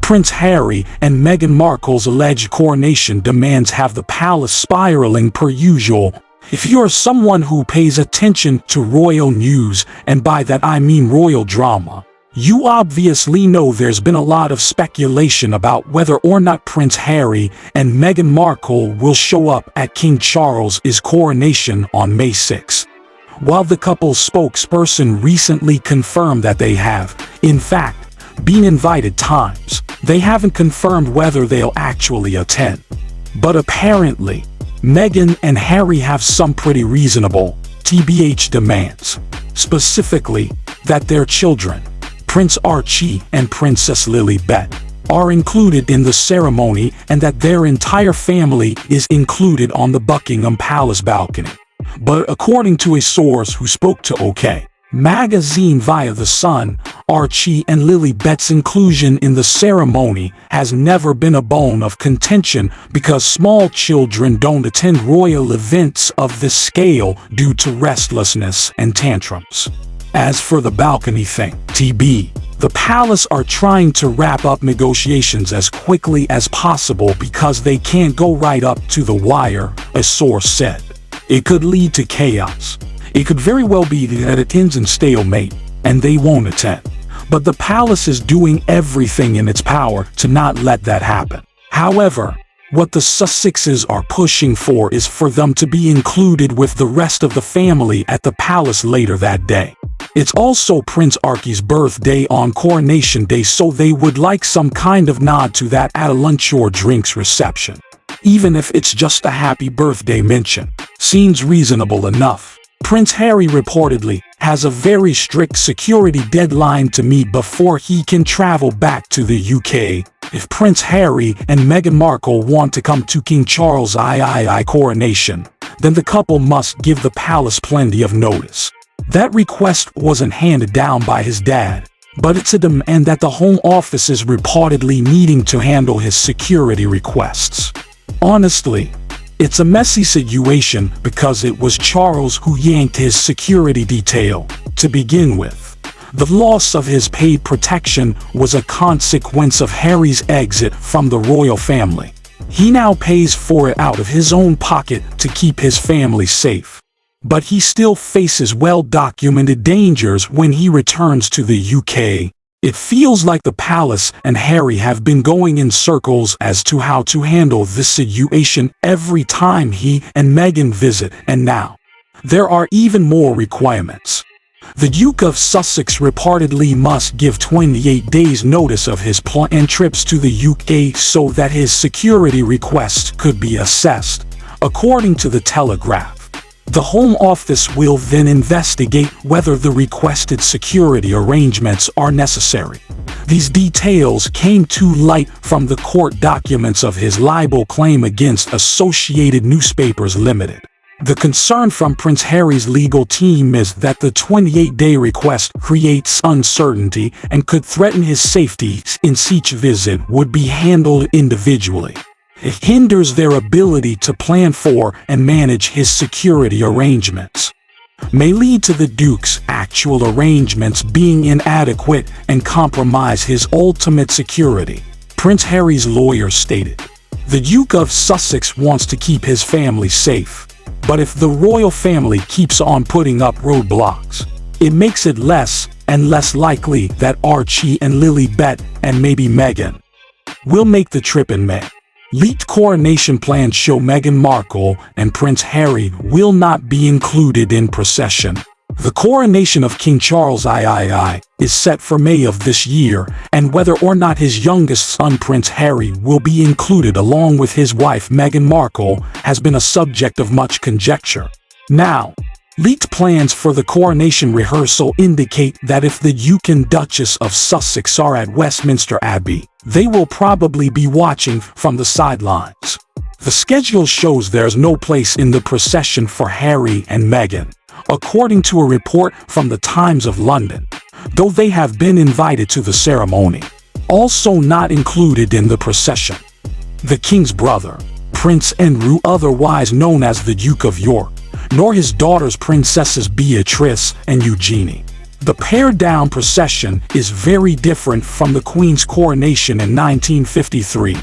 Prince Harry and Meghan Markle's alleged coronation demands have the palace spiraling per usual. If you're someone who pays attention to royal news, and by that I mean royal drama, you obviously know there's been a lot of speculation about whether or not Prince Harry and Meghan Markle will show up at King Charles's coronation on May 6. While the couple's spokesperson recently confirmed that they have, in fact, been invited times, they haven't confirmed whether they'll actually attend. But apparently, Meghan and Harry have some pretty reasonable TBH demands, specifically that their children, Prince Archie and Princess Lilibet, are included in the ceremony and that their entire family is included on the Buckingham Palace balcony. But according to a source who spoke to OK Magazine via The Sun, Archie and Lilibet's inclusion in the ceremony has never been a bone of contention because small children don't attend royal events of this scale due to restlessness and tantrums. As for the balcony thing, the palace are trying to wrap up negotiations as quickly as possible because they can't go right up to the wire, a source said. It could lead to chaos. It could very well be that it ends in stalemate, and they won't attend. But the palace is doing everything in its power to not let that happen. However, what the Sussexes are pushing for is for them to be included with the rest of the family at the palace later that day. It's also Prince Archie's birthday on Coronation Day, so they would like some kind of nod to that at a lunch or drinks reception. Even if it's just a happy birthday mention, seems reasonable enough. Prince Harry reportedly has a very strict security deadline to meet before he can travel back to the UK. If Prince Harry and Meghan Markle want to come to King Charles' coronation, then the couple must give the palace plenty of notice. That request wasn't handed down by his dad, but it's a demand that the Home Office is reportedly needing to handle his security requests. Honestly, it's a messy situation because it was Charles who yanked his security detail to begin with. The loss of his paid protection was a consequence of Harry's exit from the royal family. He now pays for it out of his own pocket to keep his family safe. But he still faces well-documented dangers when he returns to the UK. It feels like the palace and Harry have been going in circles as to how to handle this situation every time he and Meghan visit, and now there are even more requirements. The Duke of Sussex reportedly must give 28 days notice of his planned trips to the UK so that his security request could be assessed, according to the Telegraph. The Home Office will then investigate whether the requested security arrangements are necessary. These details came to light from the court documents of his libel claim against Associated Newspapers Limited. The concern from Prince Harry's legal team is that the 28-day request creates uncertainty and could threaten his safety since each visit would be handled individually. It hinders their ability to plan for and manage his security arrangements. May lead to the Duke's actual arrangements being inadequate and compromise his ultimate security, Prince Harry's lawyer stated. The Duke of Sussex wants to keep his family safe, but if the royal family keeps on putting up roadblocks, it makes it less and less likely that Archie and Lilibet and maybe Meghan will make the trip in May. Leaked coronation plans show Meghan Markle and Prince Harry will not be included in procession. The coronation of King Charles III is set for May of this year, and whether or not his youngest son Prince Harry will be included along with his wife Meghan Markle has been a subject of much conjecture. Now, leaked plans for the coronation rehearsal indicate that if the Duke and Duchess of Sussex are at Westminster Abbey, they will probably be watching from the sidelines. The schedule shows there's no place in the procession for Harry and Meghan, according to a report from the Times of London, though they have been invited to the ceremony. Also not included in the procession, the King's brother, Prince Andrew, otherwise known as the Duke of York, nor his daughters Princesses Beatrice and Eugenie. The pared-down procession is very different from the Queen's coronation in 1953,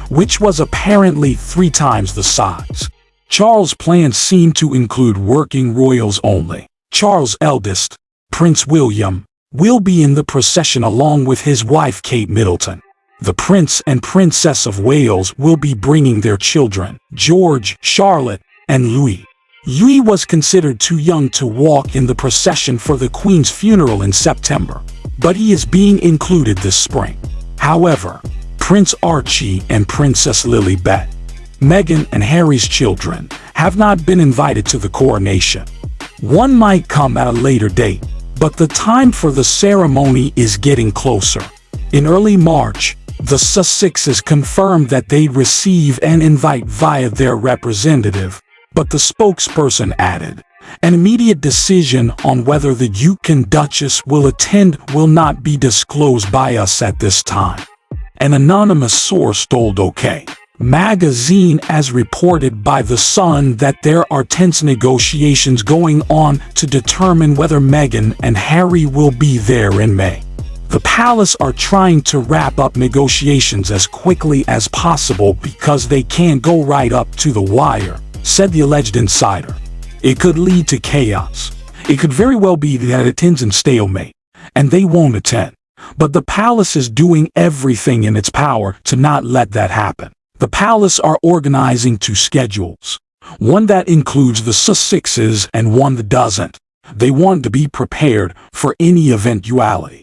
which was apparently 3 times the size. Charles' plans seem to include working royals only. Charles' eldest, Prince William, will be in the procession along with his wife Kate Middleton. The Prince and Princess of Wales will be bringing their children, George, Charlotte, and Louis. Louis was considered too young to walk in the procession for the Queen's funeral in September, but he is being included this spring. However, Prince Archie and Princess Lilibet, Meghan and Harry's children, have not been invited to the coronation. One might come at a later date, but the time for the ceremony is getting closer. In early March, the Sussexes confirmed that they'd receive an invite via their representative, but the spokesperson added, "An immediate decision on whether the Duke and Duchess will attend will not be disclosed by us at this time." An anonymous source told OK Magazine, as reported by The Sun, that there are tense negotiations going on to determine whether Meghan and Harry will be there in May. The palace are trying to wrap up negotiations as quickly as possible because they can't go right up to the wire, said the alleged insider. It could lead to chaos. It could very well be that it ends in stalemate, and they won't attend. But the palace is doing everything in its power to not let that happen. The palace are organizing 2 schedules, one that includes the Sussexes and one that doesn't. They want to be prepared for any eventuality.